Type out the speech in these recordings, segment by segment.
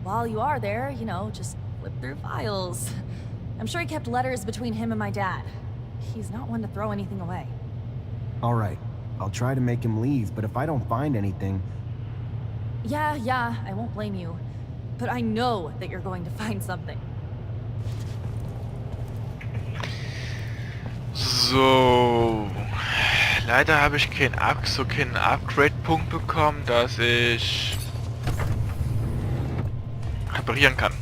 while you are there, you know, just flip through files. I'm sure he kept letters between him and my dad. He's not one to throw anything away. All right, I'll try to make him leave, but if I don't find anything... Yeah, I won't blame you. But I know that you're going to find something. So, leider habe ich keinen Upgrade-Punkt bekommen, dass ich reparieren kann.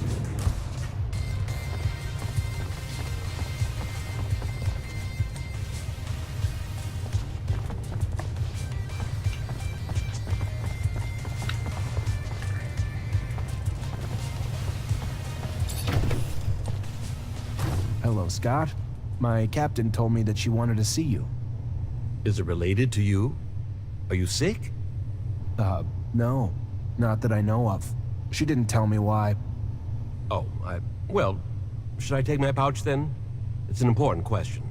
Hello, Scott. My captain told me that she wanted to see you. Is it related to you? Are you sick? No. Not that I know of. She didn't tell me why. Oh, well, should I take my pouch then? It's an important question.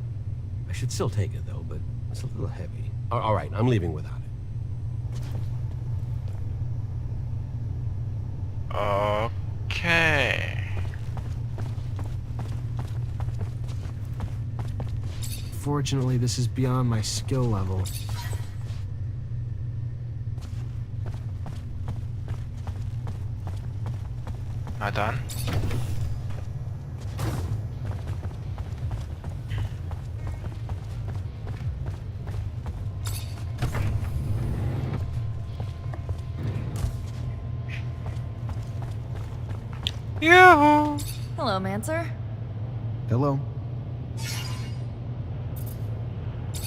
I should still take it though, but it's a little heavy. All right, I'm leaving without it. Okay. Fortunately, this is beyond my skill level. Na dann. Yoo-hoo! Hello, Mancer. Hello.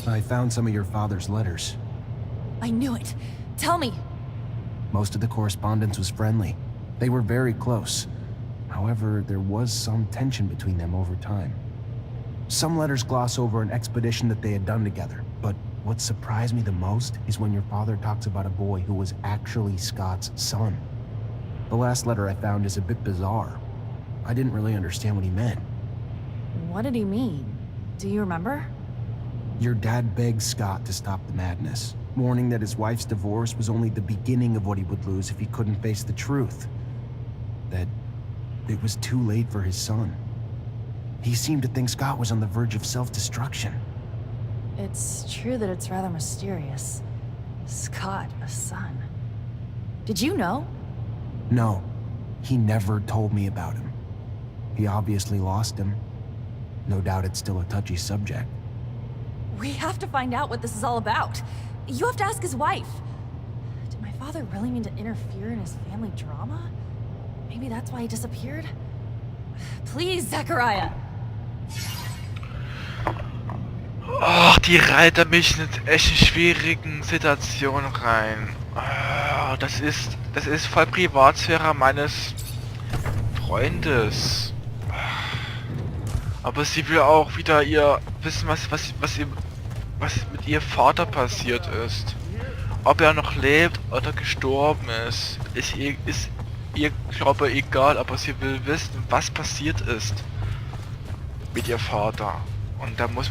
I found some of your father's letters. I knew it. Tell me. Most of the correspondence was friendly. They were very close. However, there was some tension between them over time. Some letters gloss over an expedition that they had done together, but what surprised me the most is when your father talks about a boy who was actually Scott's son. The last letter I found is a bit bizarre. I didn't really understand what he meant. What did he mean? Do you remember? Your dad begged Scott to stop the madness, warning that his wife's divorce was only the beginning of what he would lose if he couldn't face the truth. That it was too late for his son. He seemed to think Scott was on the verge of self-destruction. It's true that it's rather mysterious. Scott, a son. Did you know? No, he never told me about him. He obviously lost him. No doubt it's still a touchy subject. We have to find out what this is all about. You have to ask his wife. Did my father really mean to interfere in his family drama? Maybe that's why he disappeared? Please, Zachariah! Ach, die reiht mich in echt schwierigen Situationen rein. Das ist voll Privatsphäre meines Freundes. Aber sie will auch wieder wissen, was mit ihr Vater passiert ist. Ob er noch lebt oder gestorben ist ihr, glaube ich, egal, aber sie will wissen, was passiert ist mit ihr Vater. Und da muss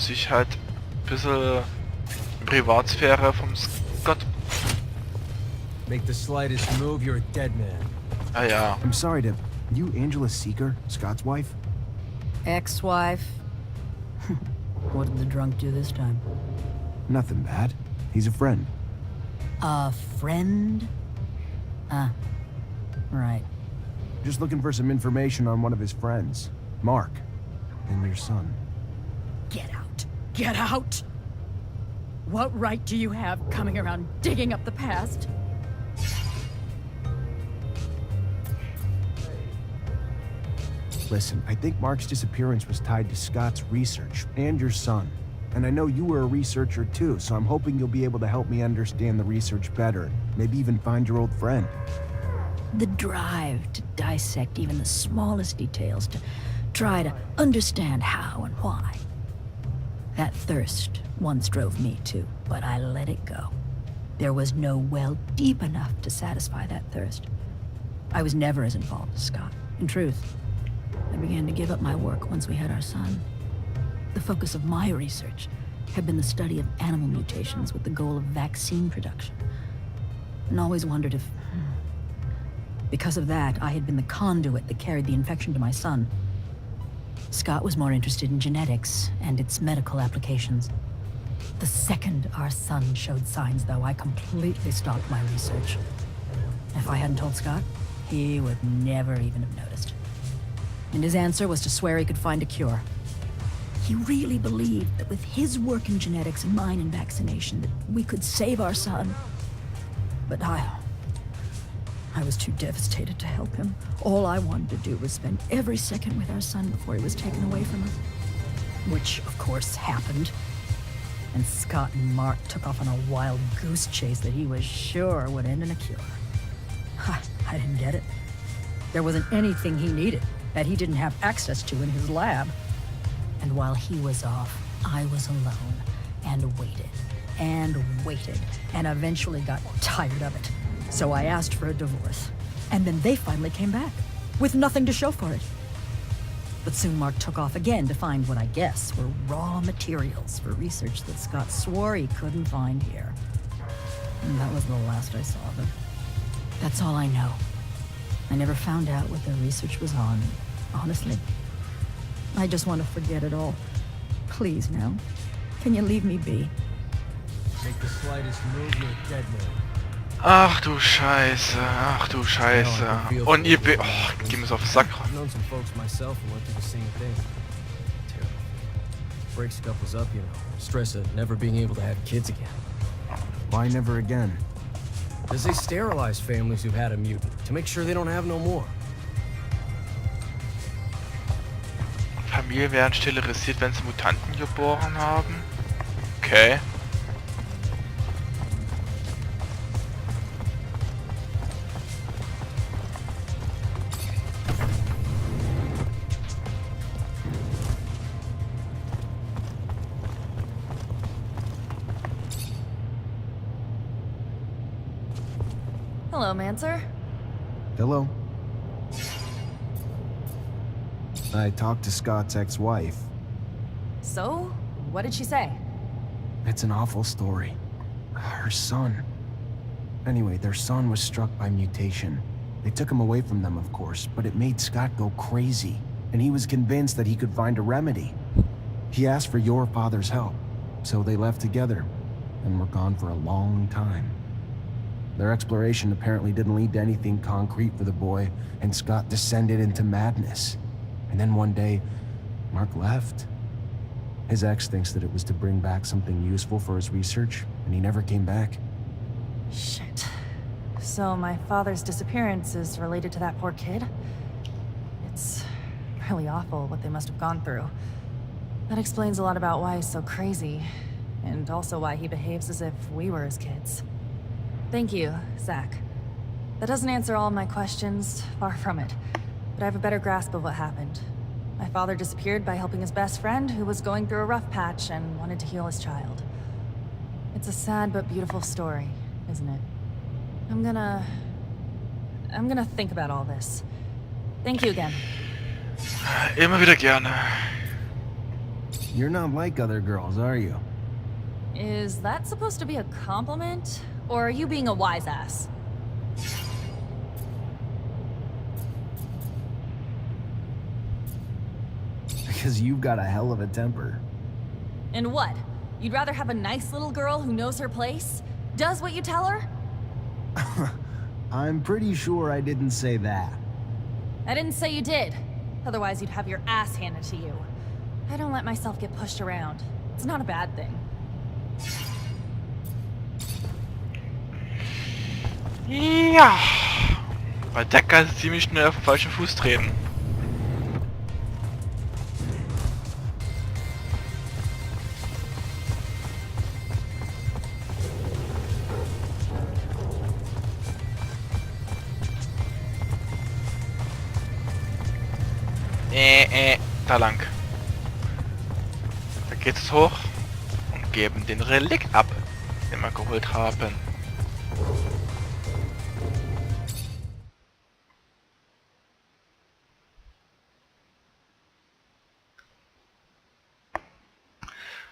ich halt ein bisschen Privatsphäre vom Scott. Make the slightest move, you're a dead man. Ah ja. I'm sorry to... You Angela Seeker, Scott's wife? Ex-wife? What did the drunk do this time? Nothing bad. He's a friend. A friend? Ah, right. Just looking for some information on one of his friends, Mark, and your son. Get out. Get out! What right do you have coming around digging up the past? Listen, I think Mark's disappearance was tied to Scott's research and your son. And I know you were a researcher too, so I'm hoping you'll be able to help me understand the research better. Maybe even find your old friend. The drive to dissect even the smallest details, to try to understand how and why. That thirst once drove me too, but I let it go. There was no well deep enough to satisfy that thirst. I was never as involved as Scott. In truth, I began to give up my work once we had our son. The focus of my research had been the study of animal mutations with the goal of vaccine production. And always wondered if Because of that, I had been the conduit that carried the infection to my son. Scott was more interested in genetics and its medical applications. The second our son showed signs, though, I completely stopped my research. If I hadn't told Scott, he would never even have noticed. And his answer was to swear he could find a cure. He really believed that with his work in genetics and mine in vaccination, that we could save our son. But I was too devastated to help him. All I wanted to do was spend every second with our son before he was taken away from us. Which, of course, happened. And Scott and Mark took off on a wild goose chase that he was sure would end in a cure. I didn't get it. There wasn't anything he needed that he didn't have access to in his lab. And while he was off, I was alone and waited and waited and eventually got tired of it. So I asked for a divorce. And then they finally came back with nothing to show for it. But soon Mark took off again to find what I guess were raw materials for research that Scott swore he couldn't find here. And that was the last I saw of him. That's all I know. I never found out what their research was on. Honestly, I just want to forget it all. Please now, can you leave me be? Make the slightest move, you're a dead man. Ach du Scheiße, ach du Scheiße. Und ihr be... Oh, geh mir so auf den Sack. I've known some folks myself who went through the same thing. Terrible. Breaks couples up, you know. Stress of never being able to have kids again. Why never again? Because they sterilize families who've had a mutant to make sure they don't have no more. Familien werden sterilisiert, wenn sie Mutanten geboren haben. Okay. Hello, Mancer. Hello? I talked to Scott's ex-wife. So, what did she say? It's an awful story. Her son. Anyway, their son was struck by mutation. They took him away from them, of course, but it made Scott go crazy, and he was convinced that he could find a remedy. He asked for your father's help, so they left together, and were gone for a long time. Their exploration apparently didn't lead to anything concrete for the boy, and Scott descended into madness. And then one day, Mark left. His ex thinks that it was to bring back something useful for his research, and he never came back. Shit. So my father's disappearance is related to that poor kid? It's really awful what they must have gone through. That explains a lot about why he's so crazy, and also why he behaves as if we were his kids. Thank you, Zach. That doesn't answer all of my questions, far from it. But I have a better grasp of what happened. My father disappeared by helping his best friend, who was going through a rough patch and wanted to heal his child. It's a sad but beautiful story, isn't it? I'm gonna think about all this. Thank you again. Immer wieder gerne. You're not like other girls, are you? Is that supposed to be a compliment? Or are you being a wise ass? Because you've got a hell of a temper. And what? You'd rather have a nice little girl who knows her place? Does what you tell her? I'm pretty sure I didn't say that. I didn't say you did. Otherwise you'd have your ass handed to you. I don't let myself get pushed around. It's not a bad thing. Ja. Bei der kann sie ziemlich schnell auf den falschen Fuß treten. Da lang. Da geht es hoch und geben den Relikt ab, den wir geholt haben.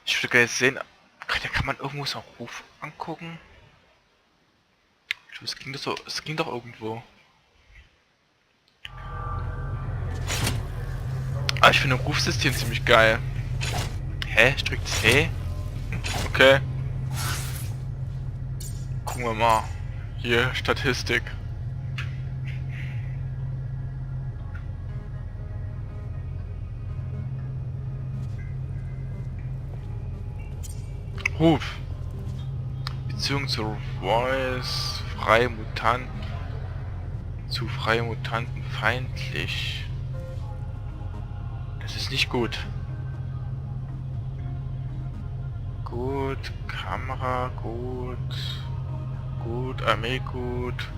Ich würde gerne sehen, kann man irgendwo so einen Ruf angucken? Es ging doch irgendwo. Aber ich finde das Rufsystem ziemlich geil. Hä? Strikt C? Okay. Gucken wir mal. Hier, Statistik. Ruf. Beziehung zu Voice, freie Mutanten. Zu freie Mutanten feindlich. Das ist nicht gut. Gut, Kamera, gut. Gut, Armee, gut.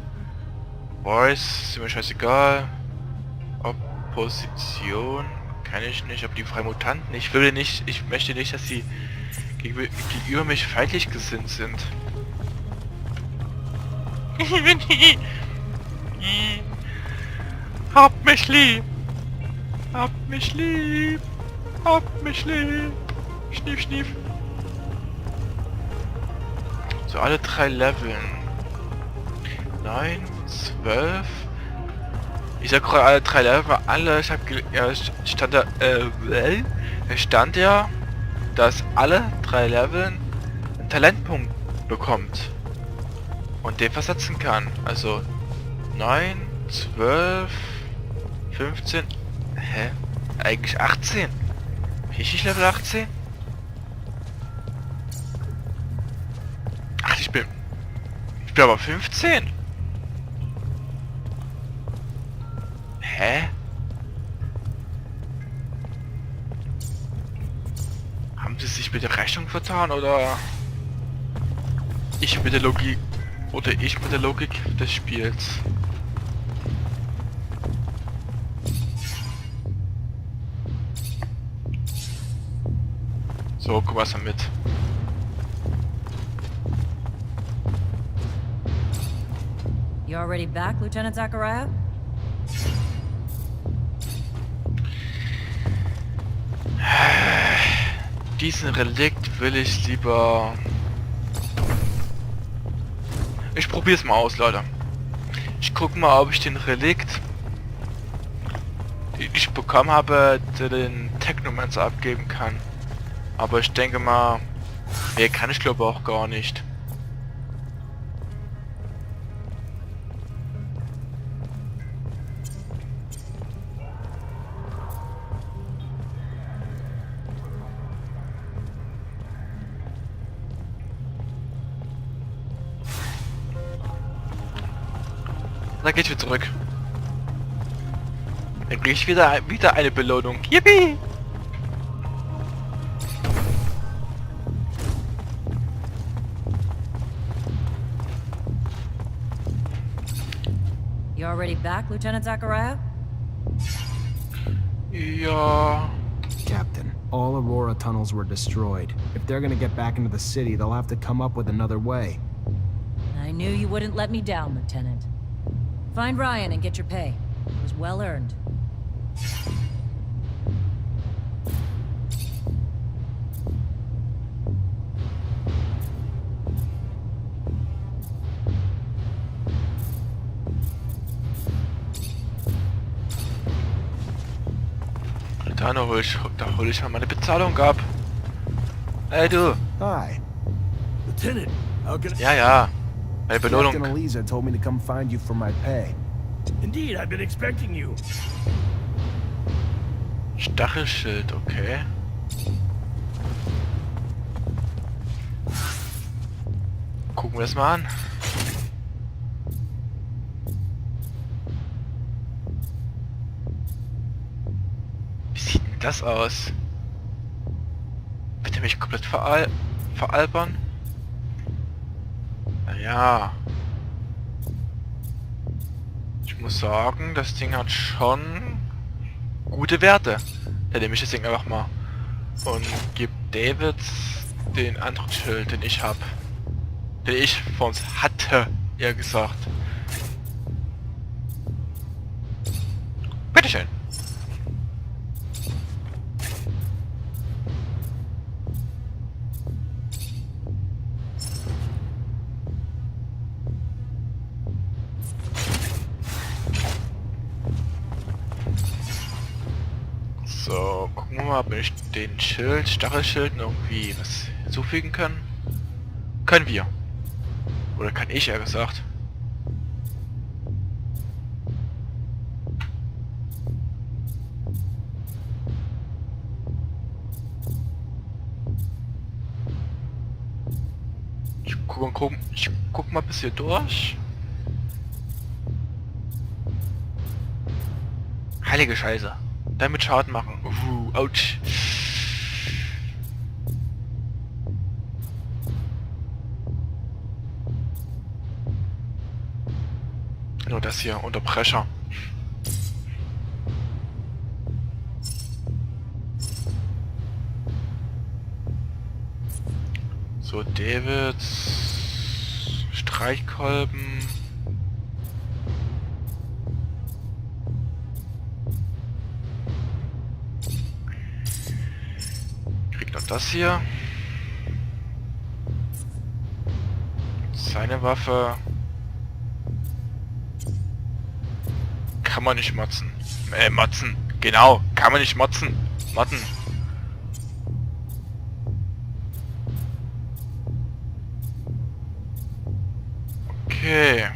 Voice, ist mir scheißegal. Opposition, kann ich nicht. Aber die freien Mutanten, ich möchte nicht, dass sie gegenüber mich feindlich gesinnt sind. Hab mich lieb! Hab mich lieb! Hab mich lieb! Schnief, schnief. So, alle 3 Leveln. 9, 12. Ich sag gerade alle 3 Level, weil alle, ich hab stand ja, dass alle 3 Leveln einen Talentpunkt bekommt. Und den versetzen kann. Also 9, 12, 15. Hä? Eigentlich 18. Bin ich nicht Level 18? Ach, ich bin aber 15. Hä? Haben sie sich mit der Rechnung vertan oder ich mit der Logik des Spiels? So, guck mal mit. You already back, Lieutenant Zachariah? Diesen Relikt will ich lieber... Ich probiere es mal aus, Leute. Ich gucke mal, ob ich den Relikt, den ich bekommen habe, den Technomancer abgeben kann. Aber ich denke mal, mehr kann ich glaube auch gar nicht. Da geht's wieder zurück. Dann krieg ich wieder eine Belohnung. Yippie! You already back, Lieutenant Zachariah? Ja. Captain, all Aurora tunnels were destroyed. If they're gonna get back into the city, they'll have to come up with another way. I knew you wouldn't let me down, Lieutenant. Find Ryan and get your pay. It was well earned. Da hol ich mal meine Bezahlung ab. Hey du. Hi. Lieutenant, how can I... Ja. Meine Captain Belohnung. Eliza told me to come find you for my pay. Indeed, I've been expecting you. Stachelschild, okay. Gucken wir es mal an. Wie sieht denn das aus? Bitte mich komplett veralbern? Naja. Ich muss sagen, das Ding hat schon gute Werte. Dann nehme ich das Ding einfach mal und gebe David den anderen Schild, den ich habe. Den ich vor uns hatte, eher gesagt. Bitteschön. So, gucken wir mal, ob ich den Stachelschild irgendwie was hinzufügen kann. Können wir. Oder kann ich, eher gesagt. Ich guck mal bis hier durch. Heilige Scheiße. Damit Schaden machen. Ouch. Nur das hier, unter Pressure. So, Davids Streichkolben. Kriegt noch das hier. Seine Waffe. Kann man nicht motzen. Motzen. Genau, kann man nicht motzen. Motten. Okay.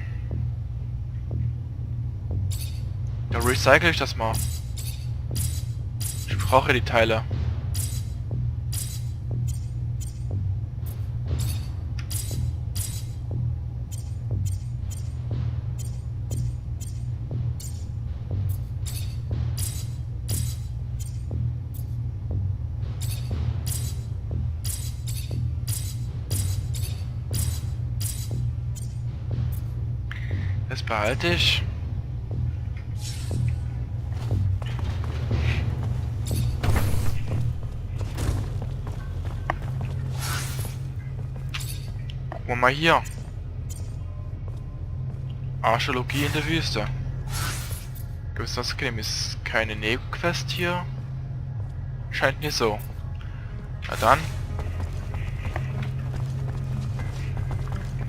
Dann recycle ich das mal. Ich brauche die Teile. Das behalte ich. Gucken wir mal hier. Archäologie in der Wüste. Gibt es das? Ist keine Nego-Quest hier? Scheint nicht so. Na dann.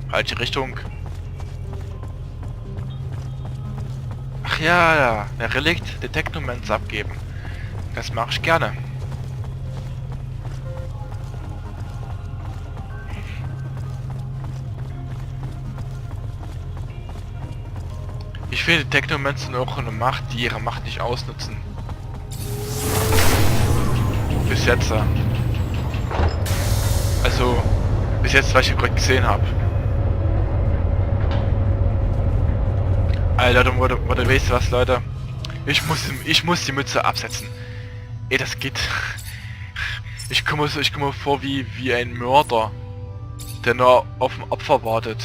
Falsche Richtung. Ach ja, der Relikt, der Technomancer abgeben. Das mache ich gerne. Ich finde Technomancer auch eine Macht, die ihre Macht nicht ausnutzen. Bis jetzt. Also, bis jetzt, was ich gerade gesehen habe. Alter, Leute, weißt du was, Leute? Ich muss die Mütze absetzen. Ey, das geht. Ich komme mir vor wie ein Mörder, der nur auf ein Opfer wartet.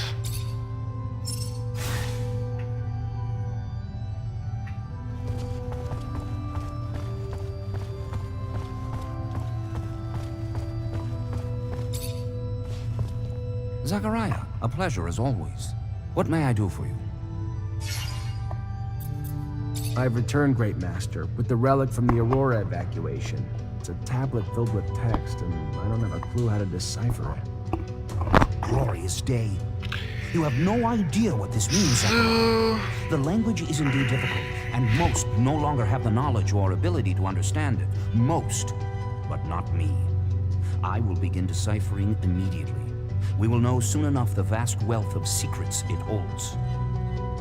Zachariah, a pleasure as always. What may I do for you? I've returned, Great Master, with the relic from the Aurora evacuation. It's a tablet filled with text, and I don't have a clue how to decipher it. Glorious day. You have no idea what this means, Zachariah. The language is indeed difficult, and most no longer have the knowledge or ability to understand it. Most, but not me. I will begin deciphering immediately. We will know soon enough the vast wealth of secrets it holds.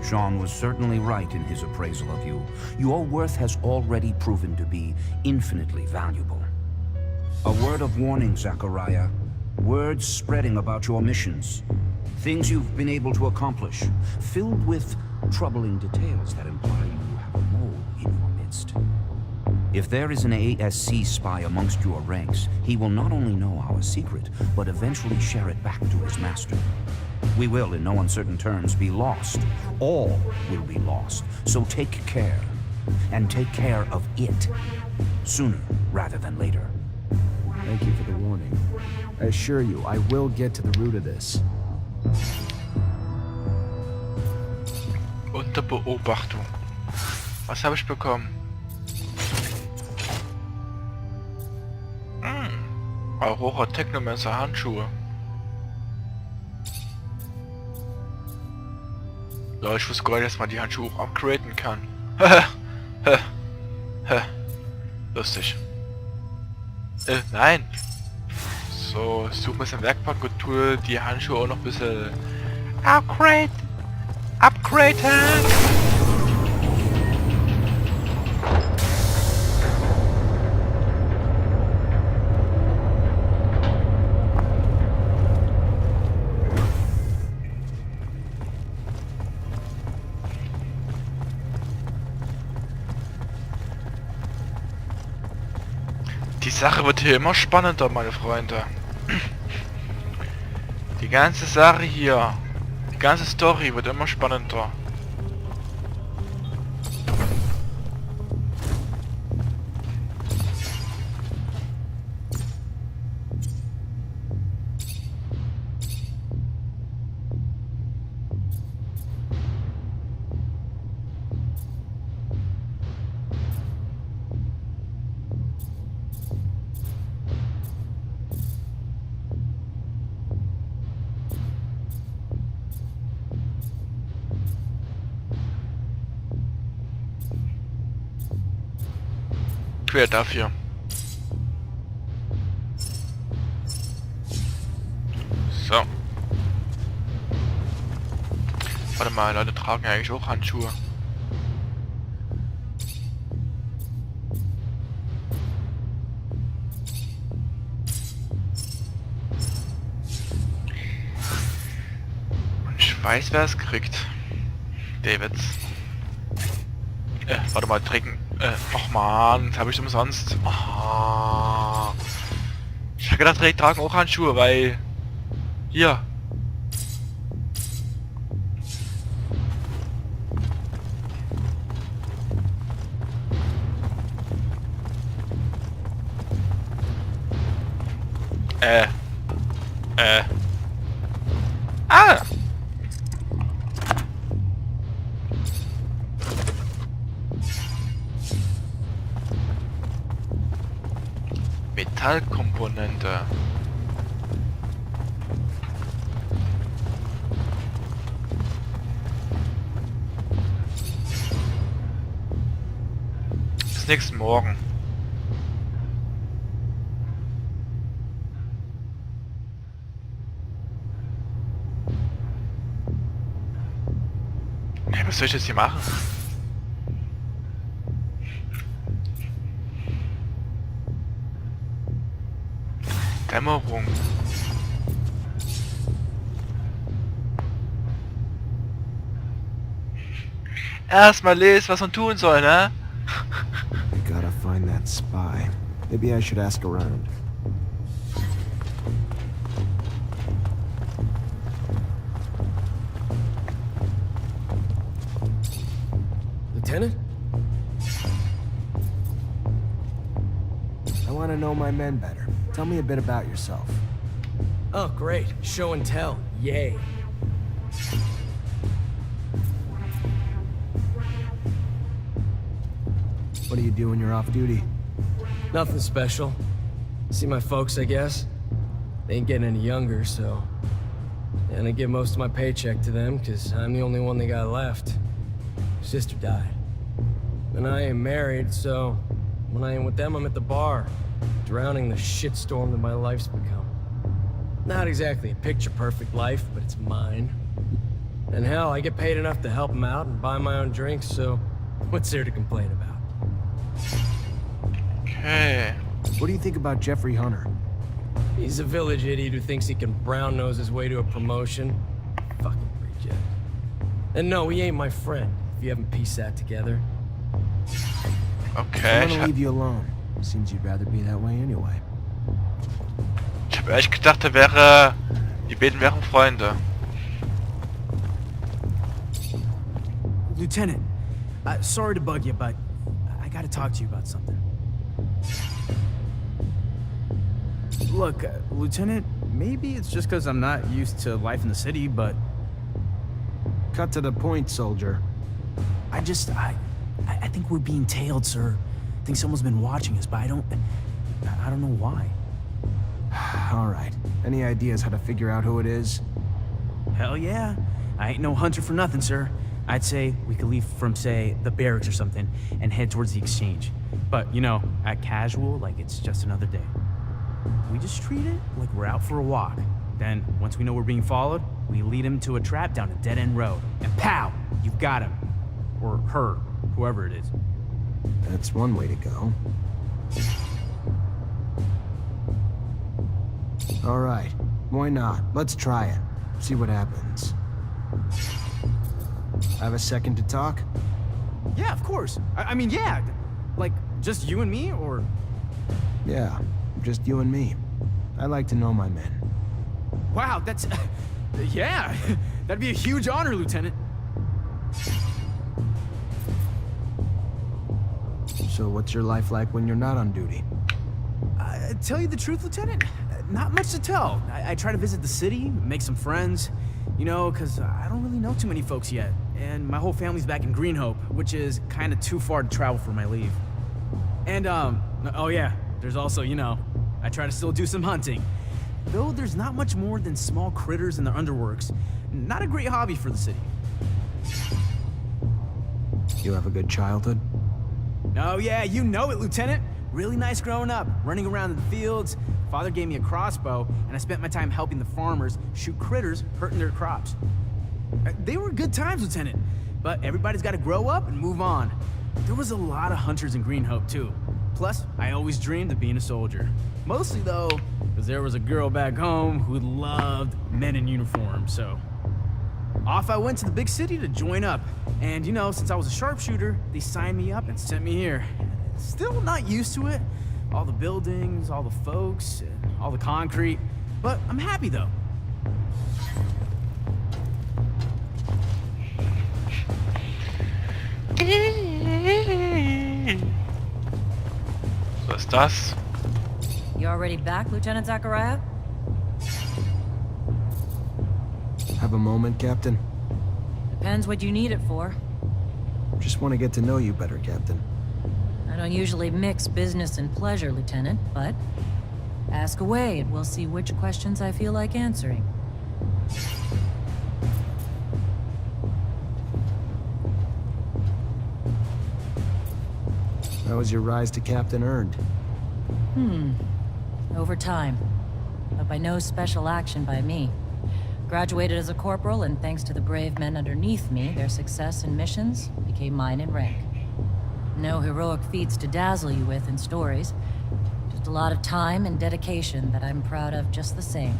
Sean was certainly right in his appraisal of you. Your worth has already proven to be infinitely valuable. A word of warning, Zachariah. Words spreading about your missions. Things you've been able to accomplish, filled with troubling details that imply you have a mole in your midst. If there is an ASC spy amongst your ranks, he will not only know our secret, but eventually share it back to his master. We will, in no uncertain terms, be lost. All will be lost. So take care. And take care of it. Sooner rather than later. Thank you for the warning. I assure you, I will get to the root of this. Unter Beobachtung. Was habe ich bekommen? Aurora Technomancer Handschuhe. Ja, ich wusste gar nicht, dass man die Handschuhe auch upgraden kann. Das lustig. Nein. So, suchen wir es im Werkbank und tue die Handschuhe auch noch ein bisschen upgraden. Die Sache wird hier immer spannender, meine Freunde. Die ganze Sache hier, die ganze Story wird immer spannender. Quer dafür. So. Warte mal, Leute tragen ja eigentlich auch Handschuhe. Und ich weiß, wer es kriegt. Davids. Warte mal, trinken. Och man, das habe ich umsonst. Oh. Ich habe gedacht, die tragen auch Handschuhe, weil... Hier. Ah! Metallkomponente. Bis nächsten Morgen. Hey, was soll ich jetzt hier machen? Dämmerung. Erstmal lesen, was man tun soll, ne? I gotta find that spy. Maybe I should ask around. Lieutenant? I want to know my men better. Tell me a bit about yourself. Oh, great. Show and tell. Yay. What do you do when you're off duty? Nothing special. See my folks, I guess. They ain't getting any younger, so... And I give most of my paycheck to them, because I'm the only one they got left. Sister died. And I ain't married, so... When I ain't with them, I'm at the bar, drowning the shitstorm that my life's become. Not exactly a picture-perfect life, but it's mine. And hell, I get paid enough to help them out and buy my own drinks, so... What's there to complain about? Okay. What do you think about Jeffrey Hunter? He's a village idiot who thinks he can brown-nose his way to a promotion. Fucking reject. And no, he ain't my friend, if you haven't pieced that together. Okay. I'm gonna leave you alone. Seems you'd rather be that way anyway. Ich habe echt gedacht, die beiden wären Freunde. Lieutenant, sorry to bug you, but I gotta talk to you about something. Look, Lieutenant, maybe it's just because I'm not used to life in the city, but... Cut to the point, soldier. I think we're being tailed, sir. I think someone's been watching us, but I don't know why. All right. Any ideas how to figure out who it is? Hell yeah. I ain't no hunter for nothing, sir. I'd say we could leave from, say, the barracks or something and head towards the exchange. But, you know, act casual like it's just another day. We just treat it like we're out for a walk. Then, once we know we're being followed, we lead him to a trap down a dead-end road. And pow! You've got him. Or her, whoever it is. That's one way to go. All right, why not? Let's try it. See what happens. Have a second to talk? Yeah, of course. I mean, yeah. Like, just you and me, or... Yeah, just you and me. I like to know my men. Wow, that's... yeah, that'd be a huge honor, Lieutenant. So what's your life like when you're not on duty? Tell you the truth, Lieutenant, not much to tell. I try to visit the city, make some friends, you know, because I don't really know too many folks yet. And my whole family's back in Greenhope, which is kind of too far to travel for my leave. And, oh yeah, there's also, you know, I try to still do some hunting. Though there's not much more than small critters in their underworks. Not a great hobby for the city. You have a good childhood? Oh yeah, you know it, Lieutenant. Really nice growing up, running around in the fields. Father gave me a crossbow, and I spent my time helping the farmers shoot critters hurting their crops. They were good times, Lieutenant, but everybody's got to grow up and move on. There was a lot of hunters in Greenhope, too. Plus, I always dreamed of being a soldier. Mostly, though, because there was a girl back home who loved men in uniform, so... Off I went to the big city to join up. And, you know, since I was a sharpshooter, they signed me up and sent me here. Still not used to it. All the buildings, all the folks, all the concrete. But I'm happy, though. Was ist das? You already back, Lieutenant Zachariah? Have a moment, Captain? Depends what you need it for. Just want to get to know you better, Captain. I don't usually mix business and pleasure, Lieutenant, but ask away and we'll see which questions I feel like answering. How was your rise to captain earned? Over time. But by no special action by me. Graduated as a corporal, and thanks to the brave men underneath me, their success in missions became mine in rank. No heroic feats to dazzle you with in stories. Just a lot of time and dedication that I'm proud of just the same.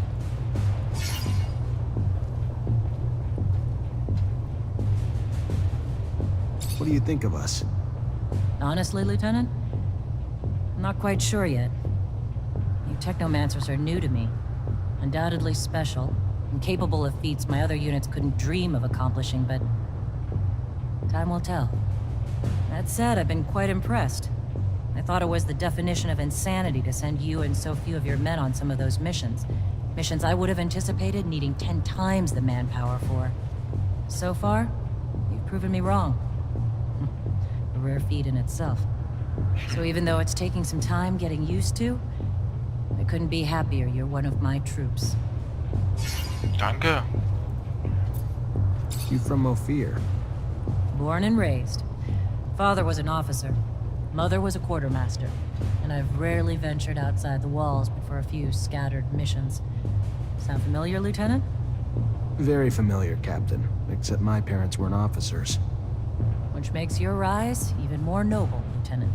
What do you think of us? Honestly, Lieutenant? I'm not quite sure yet. You Technomancers are new to me. Undoubtedly special, and capable of feats my other units couldn't dream of accomplishing, but... time will tell. That said, I've been quite impressed. I thought it was the definition of insanity to send you and so few of your men on some of those missions. Missions I would have anticipated needing 10 times the manpower for. So far, you've proven me wrong. A rare feat in itself. So even though it's taking some time getting used to, I couldn't be happier you're one of my troops. Danke. You from Ophir? Born and raised. Father was an officer. Mother was a quartermaster. And I've rarely ventured outside the walls but for a few scattered missions. Sound familiar, Lieutenant? Very familiar, Captain. Except my parents weren't officers. Which makes your rise even more noble, Lieutenant.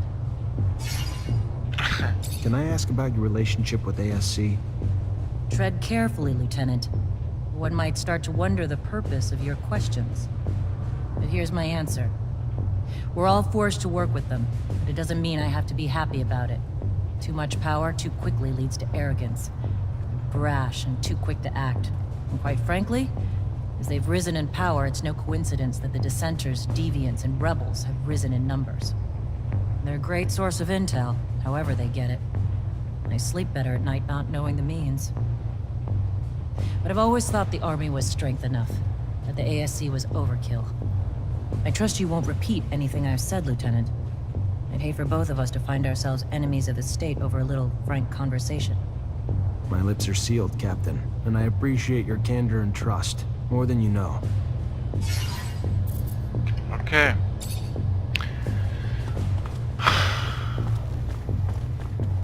Can I ask about your relationship with ASC? Tread carefully, Lieutenant. One might start to wonder the purpose of your questions. But here's my answer. We're all forced to work with them, but it doesn't mean I have to be happy about it. Too much power too quickly leads to arrogance. Brash and too quick to act. And quite frankly, as they've risen in power, it's no coincidence that the dissenters, deviants, and rebels have risen in numbers. They're a great source of intel, however they get it. I sleep better at night not knowing the means. But I've always thought the army was strength enough, that the ASC was overkill. I trust you won't repeat anything I've said, Lieutenant. I'd hate for both of us to find ourselves enemies of the state over a little frank conversation. My lips are sealed, Captain, and I appreciate your candor and trust, more than you know. Okay.